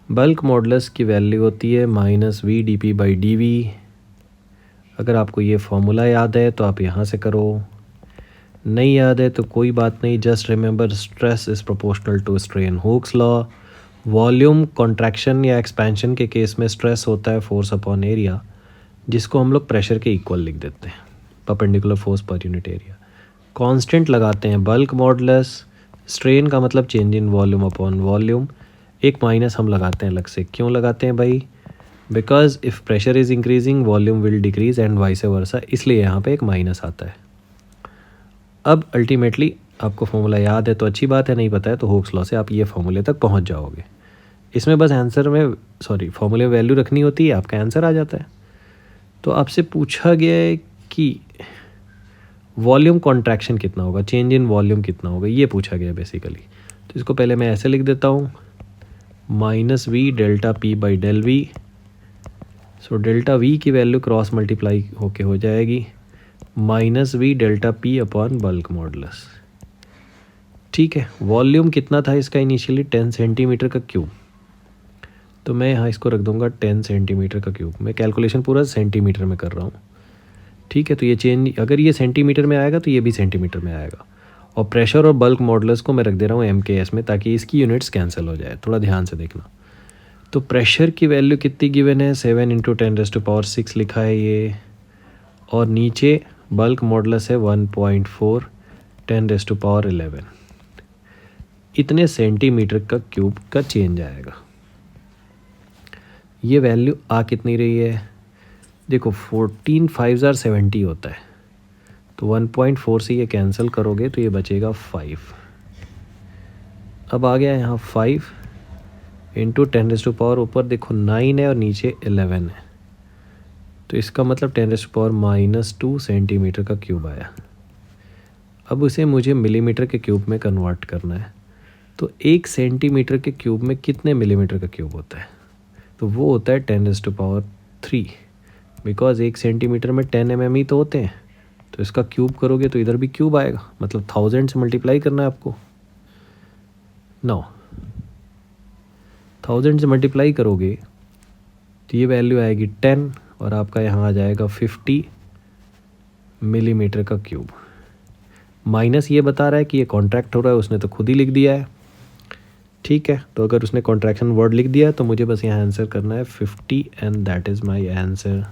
Bulk modulus की value होती है -v/dp/dv। अगर आपको ये फॉर्मूला याद है तो आप यहाँ से करो, नहीं याद है तो कोई बात नहीं, just remember stress is proportional to strain. Hooke's law. Volume contraction या एक्सपेंशन के केस में स्ट्रेस होता है फोर्स अपॉन एरिया, जिसको हम लोग प्रेशर के इक्वल लिख देते हैं, perpendicular force per unit area. Constant लगाते हैं बल्क मॉडुलस, स्ट्रेन का मतलब change in volume upon volume. एक माइनस हम लगाते हैं अलग से, क्यों लगाते हैं भाई? Because if pressure is increasing volume will decrease and vice versa, इसलिए यहाँ पे एक माइनस आता है। अब अल्टीमेटली आपको फॉर्मूला याद है तो अच्छी बात है, नहीं पता है तो हुक्स लॉ से आप ये फॉर्मूले तक पहुँच जाओगे। इसमें बस आंसर में फॉर्मूले में वैल्यू रखनी होती है, आपका आंसर आ जाता है। तो आपसे पूछा गया है कि वॉल्यूम कॉन्ट्रैक्शन कितना होगा, चेंज इन वॉल्यूम कितना होगा, ये पूछा गया बेसिकली। तो इसको पहले मैं ऐसे लिख देता हूँ, -v∆p/∆v। सो डेल्टा v की वैल्यू क्रॉस मल्टीप्लाई होके हो जाएगी -v∆p अपॉन बल्क मॉडुलस। ठीक है, वॉल्यूम कितना था इसका इनिशियली? 10 सेंटीमीटर का क्यूब। तो मैं यहाँ इसको रख दूँगा 10 सेंटीमीटर का क्यूब। मैं कैलकुलेशन पूरा सेंटीमीटर में कर रहा हूँ। ठीक है, तो ये चेंज अगर ये सेंटीमीटर में आएगा तो ये भी सेंटीमीटर में आएगा। और प्रेशर और बल्क मॉडुलस को मैं रख दे रहा हूँ MKS में, ताकि इसकी यूनिट्स कैंसिल हो जाए। थोड़ा ध्यान से देखना। तो प्रेशर की वैल्यू कितनी गिवन है? 7 × 10⁻6 लिखा है ये, और नीचे बल्क मॉडुलस है 1.4 10⁻11। इतने सेंटीमीटर का क्यूब का चेंज आएगा। ये वैल्यू आ कितनी रही है? देखो 14 5 70 होता है, तो 1.4 से ये कैंसिल करोगे तो ये बचेगा 5। अब आ गया यहाँ 5 × 10⁻, ऊपर देखो 9 है और नीचे 11 है, तो इसका मतलब 10⁻⁻2 सेंटीमीटर का क्यूब आया। अब उसे मुझे मिलीमीटर के क्यूब में कन्वर्ट करना है। तो 1 सेंटीमीटर के क्यूब में कितने मिलीमीटर का क्यूब होता है? तो वो होता है 10⁻3, बिकॉज 1 सेंटीमीटर में 10 mm ही तो होते हैं। तो इसका क्यूब करोगे तो इधर भी क्यूब आएगा, मतलब 1000 से मल्टीप्लाई करना है आपको। 1000 से मल्टीप्लाई करोगे तो ये वैल्यू आएगी 10, और आपका यहाँ आ जाएगा 50 मिलीमीटर का क्यूब। माइनस ये बता रहा है कि ये कॉन्ट्रैक्ट हो रहा है, उसने तो खुद ही लिख दिया है। ठीक है, तो अगर उसने कॉन्ट्रैक्शन वर्ड लिख दिया है तो मुझे बस यहाँ आंसर करना है 50, and that is my answer.